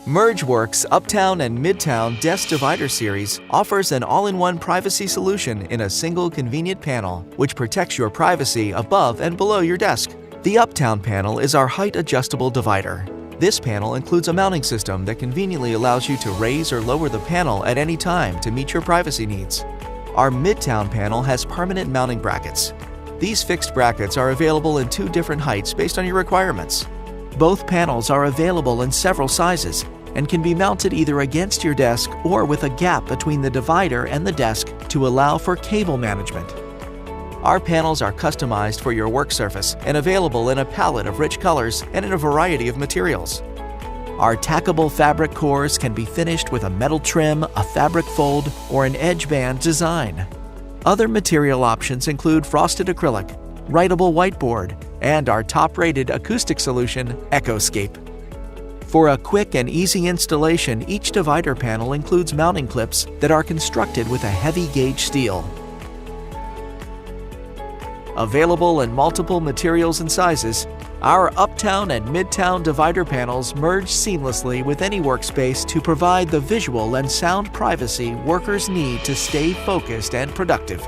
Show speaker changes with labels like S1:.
S1: Works Uptown and Midtown Desk Divider Series offers an all-in-one privacy solution in a single convenient panel, which protects your privacy above and below your desk. The Uptown panel is our height-adjustable divider. This panel includes a mounting system that conveniently allows you to raise or lower the panel at any time to meet your privacy needs. Our Midtown panel has permanent mounting brackets. These fixed brackets are available in 2 different heights based on your requirements. Both panels are available in several sizes and can be mounted either against your desk or with a gap between the divider and the desk to allow for cable management. Our panels are customized for your work surface and available in a palette of rich colors and in a variety of materials. Our tackable fabric cores can be finished with a metal trim, a fabric fold, or an edge band design. Other material options include frosted acrylic, writable whiteboard, and our top-rated acoustic solution, EchoScape. For a quick and easy installation, each divider panel includes mounting clips that are constructed with a heavy-gauge steel. Available in multiple materials and sizes, our Uptown and Midtown divider panels merge seamlessly with any workspace to provide the visual and sound privacy workers need to stay focused and productive.